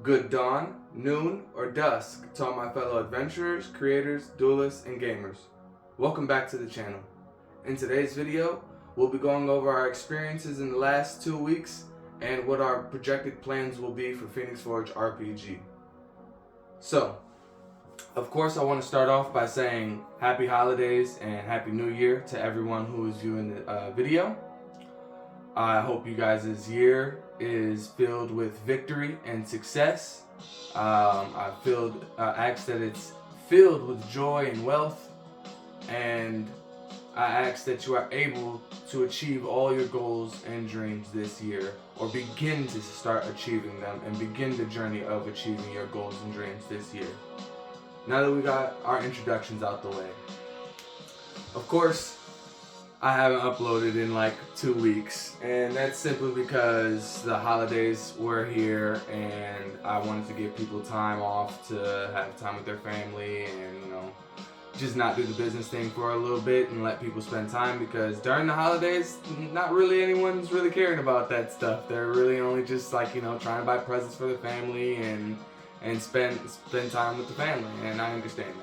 Good dawn, noon, or dusk to all my fellow adventurers, creators, duelists, and gamers. Welcome back to the channel. In today's video, we'll be going over our experiences in the last 2 weeks and what our projected plans will be for Phoenix Forge RPG. So, of course, I want to start off by saying Happy Holidays and Happy New Year to everyone who is viewing the video. I hope you guys' year is filled with victory and success. I ask that it's filled with joy and wealth, and I ask that you are able to achieve all your goals and dreams this year, or begin to start achieving them and begin the journey of achieving your goals and dreams this year. Now that we got our introductions out the way, of course, I haven't uploaded in like 2 weeks, and that's simply because the holidays were here and I wanted to give people time off to have time with their family and, just not do the business thing for a little bit and let people spend time, because during the holidays, not really anyone's really caring about that stuff. They're really only just like, trying to buy presents for the family and spend time with the family, and I understand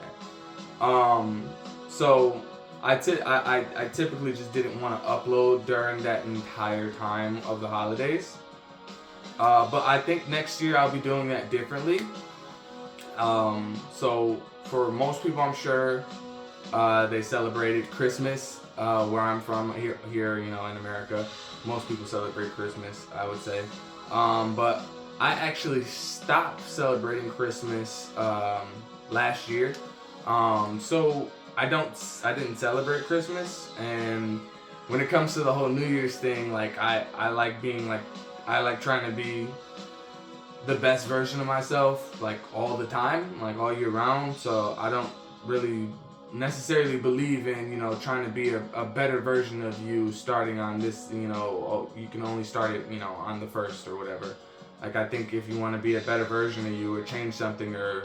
that. So I typically just didn't want to upload during that entire time of the holidays. But I think next year I'll be doing that differently. So for most people, I'm sure they celebrated Christmas where I'm from here in America. Most people celebrate Christmas, I would say. But I actually stopped celebrating Christmas last year. So I didn't celebrate Christmas, and when it comes to the whole New Year's thing, like I like trying to be the best version of myself, like all the time, like all year round. So I don't really necessarily believe in, trying to be a better version of you starting on this, you can only start it, on the 1st or whatever. Like, I think if you want to be a better version of you or change something or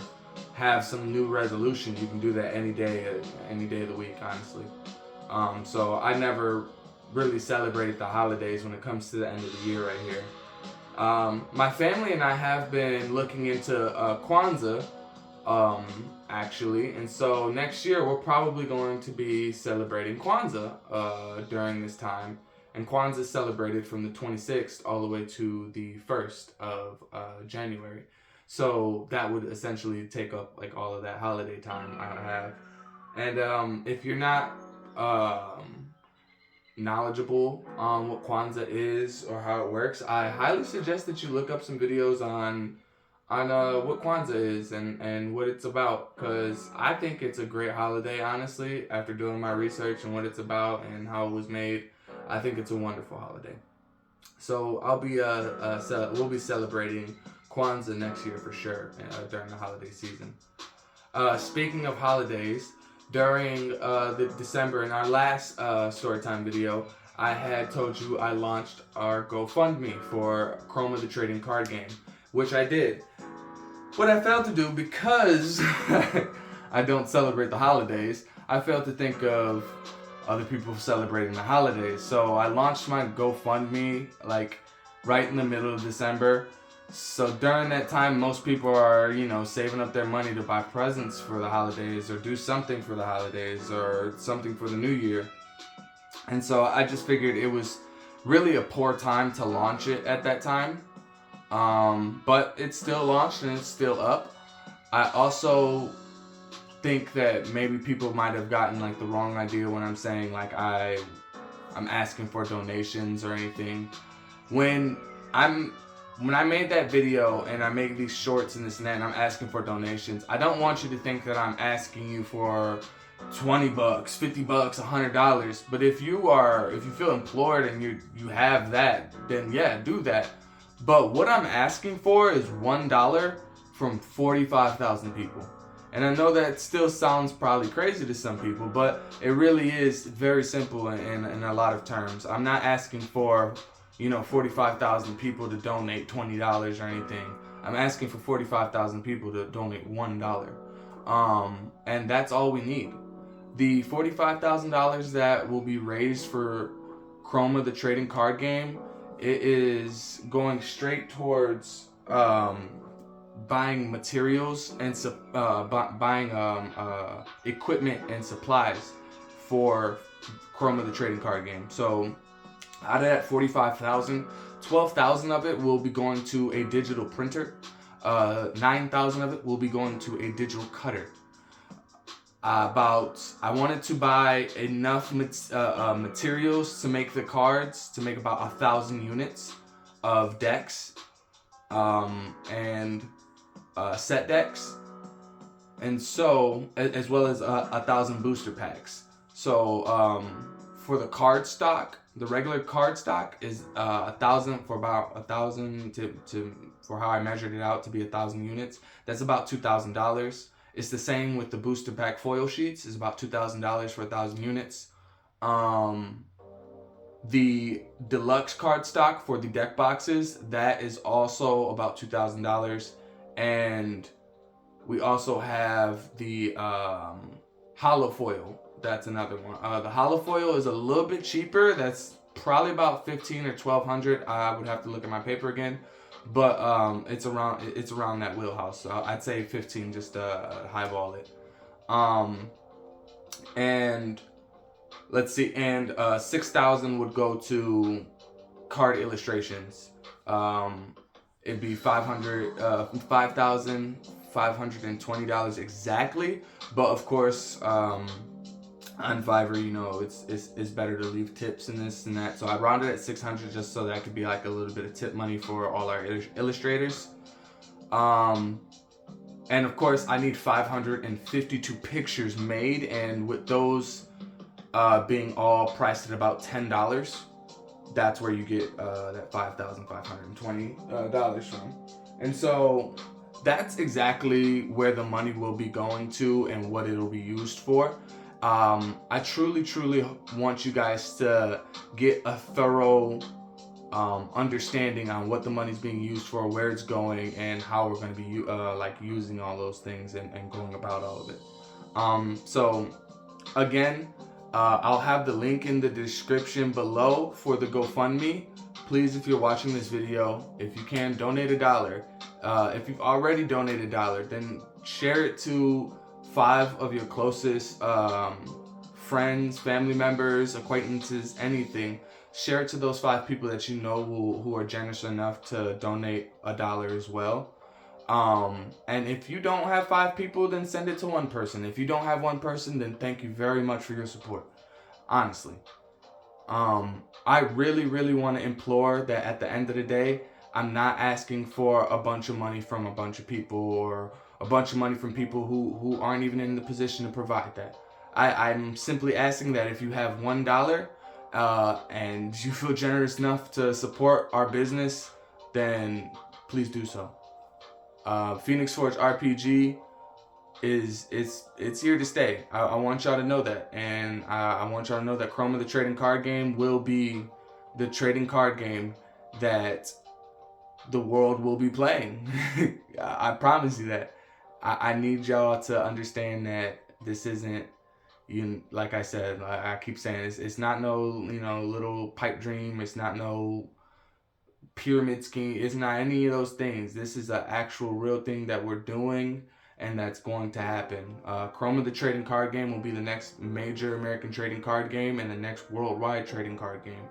have some new resolution, you can do that any day of the week, honestly. So I never really celebrated the holidays when it comes to the end of the year right here. My family and I have been looking into Kwanzaa, actually, and so next year we're probably going to be celebrating Kwanzaa during this time. And Kwanzaa is celebrated from the 26th all the way to the 1st of January. So that would essentially take up like all of that holiday time I have. And if you're not knowledgeable on what Kwanzaa is or how it works, I highly suggest that you look up some videos on what Kwanzaa is and what it's about, because I think it's a great holiday, honestly. After doing my research and what it's about and how it was made, I think it's a wonderful holiday. So we'll be celebrating Kwanzaa next year for sure during the holiday season. Speaking of holidays, during the December, in our last Storytime video, I had told you I launched our GoFundMe for Chroma the Trading Card Game, which I did. What I failed to do, because I don't celebrate the holidays, I failed to think of other people celebrating the holidays. So I launched my GoFundMe like right in the middle of December. So during that time, most people are, saving up their money to buy presents for the holidays or do something for the holidays or something for the new year. And so I just figured it was really a poor time to launch it at that time. But it's still launched and it's still up. I also think that maybe people might have gotten like the wrong idea when I'm saying like I'm asking for donations or anything. When I made that video and I make these shorts and this and that and I'm asking for donations, I don't want you to think that I'm asking you for $20, $50, $100. But if you feel implored and you have that, then yeah, do that. But what I'm asking for is $1 from 45,000 people. And I know that still sounds probably crazy to some people, but it really is very simple in a lot of terms. I'm not asking for 45,000 people to donate $20 or anything. I'm asking for 45,000 people to donate $1. And that's all we need. The $45,000 that will be raised for Chroma the Trading Card Game, it is going straight towards buying materials and buying equipment and supplies for Chroma the trading card game. So out of that 45,000, 12,000 of it will be going to a digital printer. 9,000 of it will be going to a digital cutter. I wanted to buy enough materials to make the cards, to make about 1,000 units of decks and set decks, and so as well as 1,000 booster packs. So for the card stock, the regular card stock is 1,000, for about 1,000 to for how I measured it out to be 1,000 units. That's about $2,000. It's the same with the booster pack foil sheets. It's about $2,000 for 1,000 units. The deluxe card stock for the deck boxes, that is also about $2,000. And we also have the hollow foil. That's another one. The hollow foil is a little bit cheaper. That's probably about $1,500 or $1,200. I would have to look at my paper again, but it's around that wheelhouse. So I'd say 15 just to highball it. And let's see, and 6,000 would go to card illustrations. It'd be $5,520 exactly, but of course, on Fiverr, you know, it's better to leave tips and this and that. So I rounded at 600 just so that could be like a little bit of tip money for all our illustrators. And of course, I need 552 pictures made, and with those being all priced at about $10, that's where you get that $5,520 from. And so that's exactly where the money will be going to and what it'll be used for. I truly want you guys to get a thorough understanding on what the money's being used for, where it's going, and how we're going to be using all those things and going about all of it. So again, I'll have the link in the description below for the GoFundMe. Please, if you're watching this video, if you can, donate $1. If you've already donated $1, then share it to 5 of your closest friends, family members, acquaintances, anything. Share it to those 5 people that you know who are generous enough to donate $1 as well. And if you don't have 5 people, then send it to 1 person. If you don't have 1 person, then thank you very much for your support. Honestly. I really want to implore that at the end of the day, I'm not asking for a bunch of money from a bunch of people, or a bunch of money from people who aren't even in the position to provide that. I'm simply asking that if you have $1 and you feel generous enough to support our business, then please do so. Phoenix Forge RPG it's here to stay. I want y'all to know that, and I want y'all to know that Chroma the trading card game will be the trading card game that the world will be playing. I promise you that. I need y'all to understand that this isn't, like I said, I keep saying, it's not no little pipe dream. It's not no pyramid scheme. It's not any of those things. This is an actual real thing that we're doing, and that's going to happen. Chroma the trading card game will be the next major American trading card game and the next worldwide trading card game.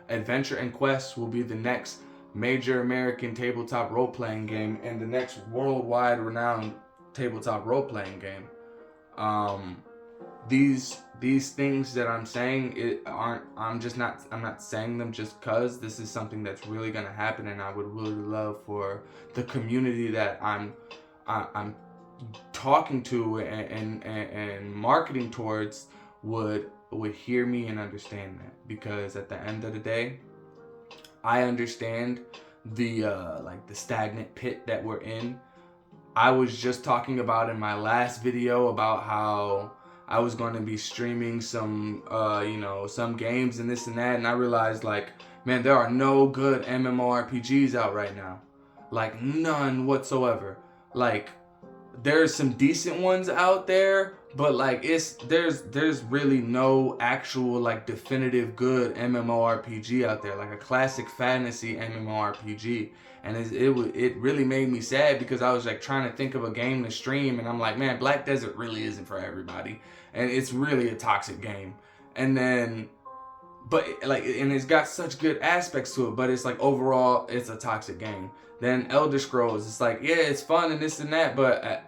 Adventure and Quest will be the next major American tabletop role-playing game and the next worldwide renowned tabletop role-playing game. These things that I'm saying I'm not saying them just cause. This is something that's really gonna happen, and I would really love for the community that I'm talking to and marketing towards would hear me and understand that, because at the end of the day, I understand the stagnant pit that we're in. I was just talking about in my last video about how I was going to be streaming some some games and this and that, and I realized, like, man, there are no good MMORPGs out right now. Like, none whatsoever. Like, there's some decent ones out there, but like there's really no actual like definitive good MMORPG out there, like a classic fantasy MMORPG. And it really made me sad because I was like trying to think of a game to stream, and I'm like, man, Black Desert really isn't for everybody, and it's really a toxic game. And then, but like, and it's got such good aspects to it, but it's like overall it's a toxic game. Then Elder Scrolls, it's like, yeah, it's fun and this and that, but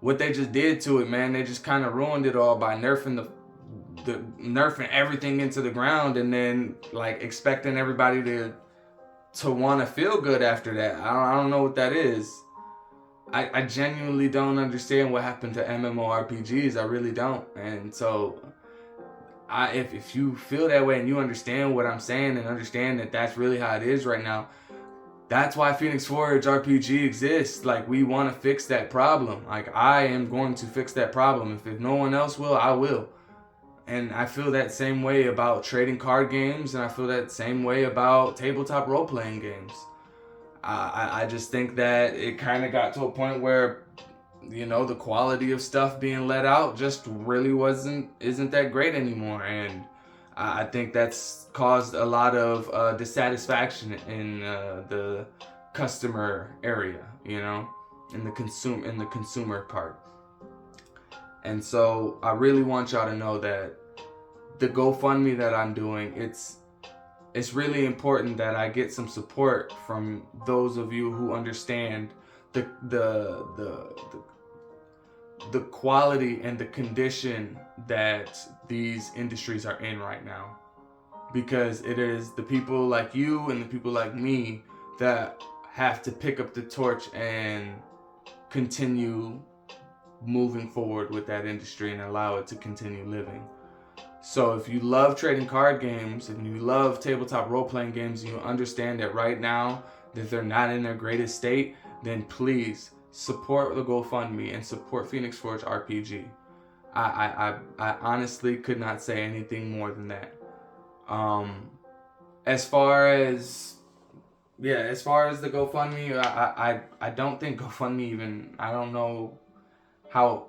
what they just did to it, man, they just kind of ruined it all by nerfing everything into the ground, and then like expecting everybody to want to feel good after that. I don't know what that is. I genuinely don't understand what happened to MMORPGs. I really don't. And so if you feel that way and you understand what I'm saying and understand that that's really how it is right now, that's why Phoenix Forge RPG exists. Like, we want to fix that problem. Like, I am going to fix that problem. If no one else will, I will. And I feel that same way about trading card games, and I feel that same way about tabletop role-playing games. I just think that it kind of got to a point where, you know, the quality of stuff being let out just really isn't that great anymore. And I think that's caused a lot of dissatisfaction in the customer area, you know, in the consumer part. And so I really want y'all to know that the GoFundMe that I'm doing, it's really important that I get some support from those of you who understand the quality and the condition that these industries are in right now. Because it is the people like you and the people like me that have to pick up the torch and continue moving forward with that industry and allow it to continue living. So if you love trading card games and you love tabletop role-playing games and you understand that right now that they're not in their greatest state, then please support the GoFundMe and support Phoenix Forge RPG. I honestly could not say anything more than that. As far as the GoFundMe, I don't think GoFundMe even, I don't know how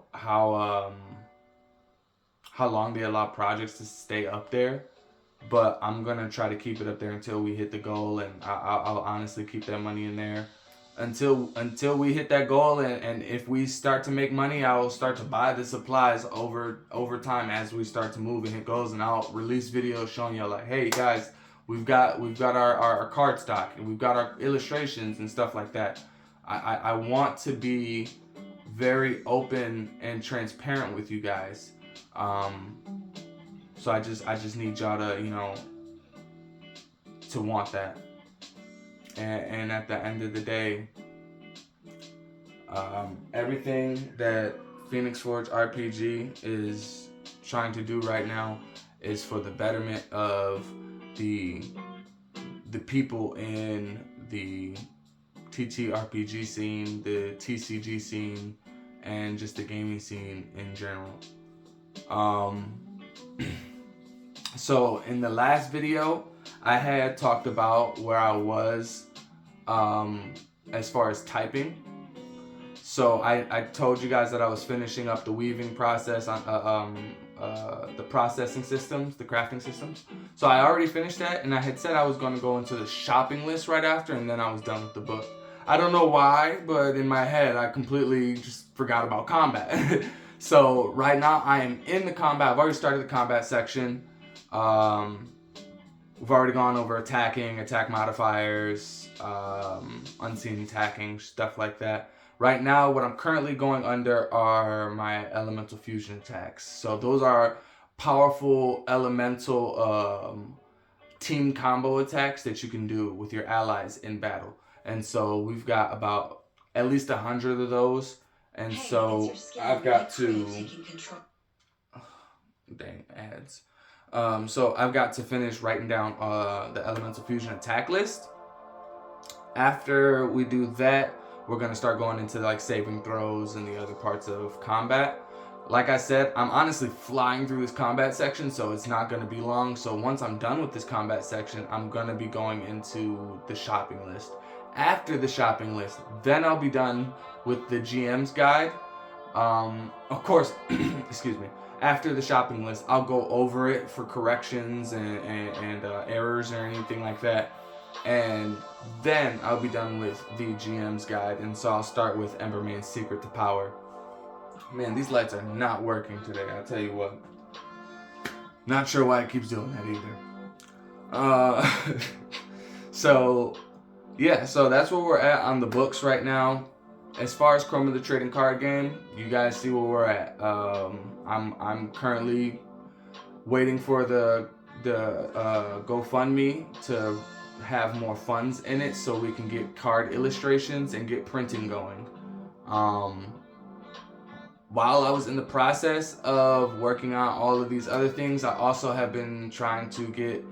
long they allow projects to stay up there, but I'm gonna try to keep it up there until we hit the goal, and I'll honestly keep that money in there until we hit that goal, and if we start to make money, I will start to buy the supplies over time as we start to move and hit goals, and I'll release videos showing y'all like, hey guys, we've got our card stock and we've got our illustrations and stuff like that. I want to be very open and transparent with you guys. So I just need y'all to, you know, to want that. And at the end of the day, everything that Phoenix Forge RPG is trying to do right now is for the betterment of the people in the TTRPG scene, the TCG scene, and just the gaming scene in general. So in the last video, I had talked about where I was as far as typing. So I told you guys that I was finishing up the weaving process on the processing systems, the crafting systems. So I already finished that, and I had said I was going to go into the shopping list right after, and then I was done with the book. I don't know why, but in my head I completely just forgot about combat. So right now I am in the combat. I've already started the combat section. We've already gone over attacking, attack modifiers, unseen attacking, stuff like that. Right now, what I'm currently going under are my elemental fusion attacks. So those are powerful elemental team combo attacks that you can do with your allies in battle. And so we've got about at least 100 of those. And so I've got to... Dang, ads. So I've got to finish writing down the elemental fusion attack list. After we do that, we're going to start going into like saving throws and the other parts of combat. Like I said, I'm honestly flying through this combat section, so it's not going to be long. So once I'm done with this combat section, I'm going to be going into the shopping list. After the shopping list, then I'll be done with the GM's guide. Of course, excuse me. After the shopping list, I'll go over it for corrections and errors or anything like that. And then I'll be done with the GM's guide. And so I'll start with Emberman's Secret to Power. Man, these lights are not working today, I'll tell you what. Not sure why it keeps doing that either. So, yeah, so that's where we're at on the books right now. As far as Chroma the Trading Card Game, you guys see where we're at. I'm currently waiting for the GoFundMe to have more funds in it so we can get card illustrations and get printing going. While I was in the process of working on all of these other things, I also have been trying to get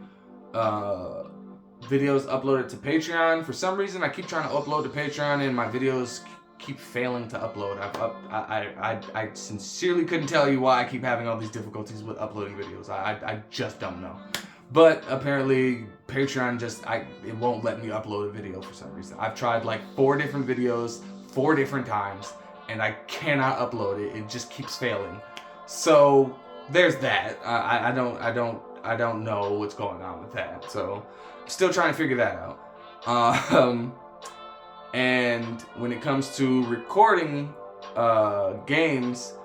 videos uploaded to Patreon. For some reason, I keep trying to upload to Patreon and my videos keep failing to upload. I sincerely couldn't tell you why I keep having all these difficulties with uploading videos. I just don't know. But apparently Patreon it won't let me upload a video for some reason. I've tried like 4 different videos 4 different times and I cannot upload it. It just keeps failing. So there's that. I don't know what's going on with that. So still trying to figure that out. And when it comes to recording games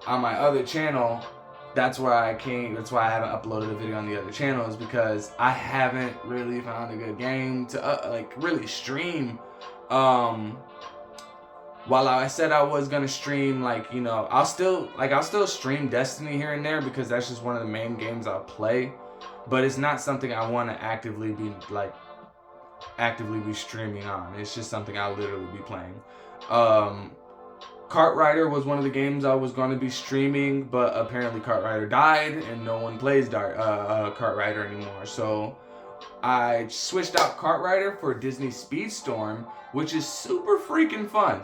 on my other channel, that's why I haven't uploaded a video on the other channel, is because I haven't really found a good game to really stream. While I said I was gonna stream, I'll still stream Destiny here and there because that's just one of the main games I'll play. But it's not something I want to actively be streaming on. It's just something I'll literally be playing. Kart Rider was one of the games I was going to be streaming, but apparently Kart Rider died and no one plays Kart Rider anymore. So I switched out Kart Rider for Disney Speedstorm, which is super freaking fun.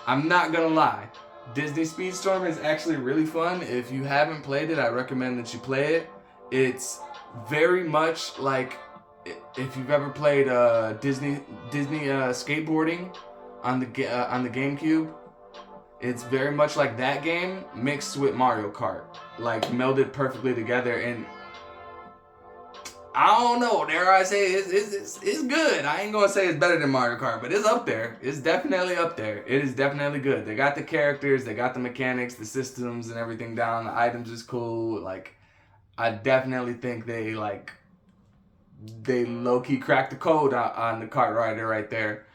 I'm not gonna lie. Disney Speedstorm is actually really fun. If you haven't played it, I recommend that you play it. It's very much like if you've ever played Disney skateboarding on the GameCube. It's very much like that game mixed with Mario Kart, like melded perfectly together. And I don't know, dare I say it's good. I ain't gonna say it's better than Mario Kart, but it's up there. It's definitely up there. It is definitely good. They got the characters, they got the mechanics, the systems, and everything down. The items is cool. Like, I definitely think they low-key cracked the code on the Kart Rider right there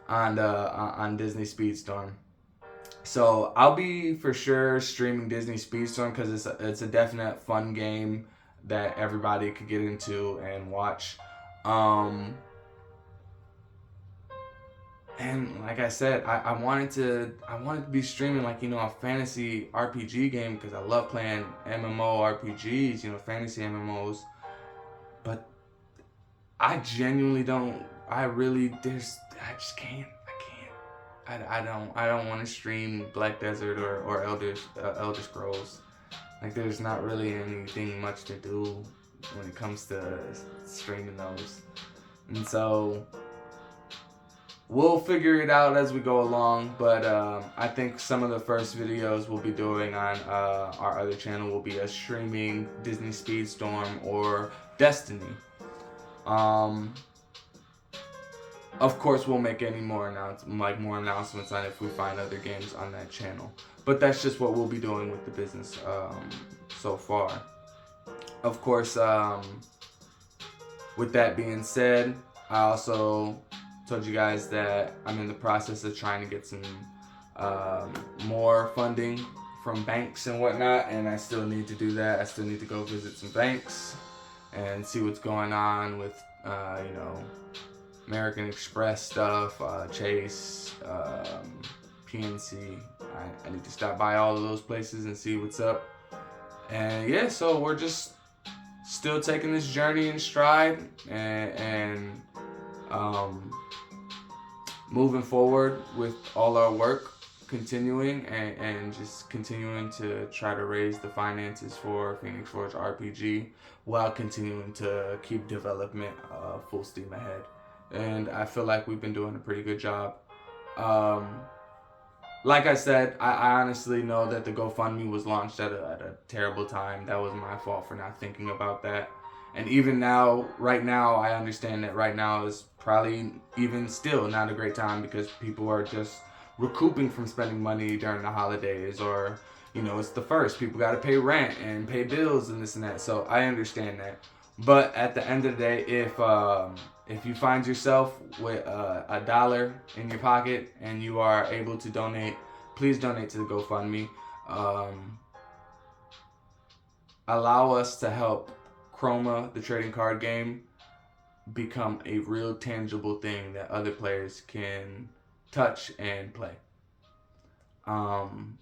on Disney Speedstorm. So I'll be for sure streaming Disney Speedstorm because it's a definite fun game that everybody could get into and watch. And like I said, I wanted to be streaming a fantasy RPG game because I love playing MMO RPGs, fantasy MMOs. But I genuinely don't. I just can't. I don't want to stream Black Desert or Elder Scrolls. Like, there's not really anything much to do when it comes to streaming those. And so we'll figure it out as we go along. But I think some of the first videos we'll be doing on our other channel will be us streaming Disney Speedstorm or Destiny. Of course, we'll make any more announcements on if we find other games on that channel. But that's just what we'll be doing with the business so far. Of course, with that being said, I also told you guys that I'm in the process of trying to get some more funding from banks and whatnot, and I still need to do that. I still need to go visit some banks and see what's going on with, American Express stuff, Chase, PNC. I need to stop by all of those places and see what's up. And yeah, so we're just still taking this journey in stride and moving forward with all our work, continuing and just continuing to try to raise the finances for Phoenix Forge RPG while continuing to keep development full steam ahead. And I feel like we've been doing a pretty good job. like I said, I honestly know that the GoFundMe was launched at a terrible time. That was my fault for not thinking about that. And even now, right now, I understand that right now is probably even still not a great time because people are just recouping from spending money during the holidays, or, you know, it's the first. People got to pay rent and pay bills and this and that. So I understand that. But at the end of the day, if you find yourself with a dollar in your pocket and you are able to donate, please donate to the GoFundMe. Um, Allow us to help Chroma, the trading card game, become a real tangible thing that other players can touch and play. Um,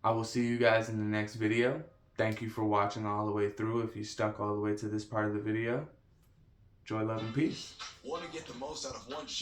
I will see you guys in the next video. Thank you for watching all the way through. If you stuck all the way to this part of the video, joy, love, and peace. Want to get the most out of one sheet?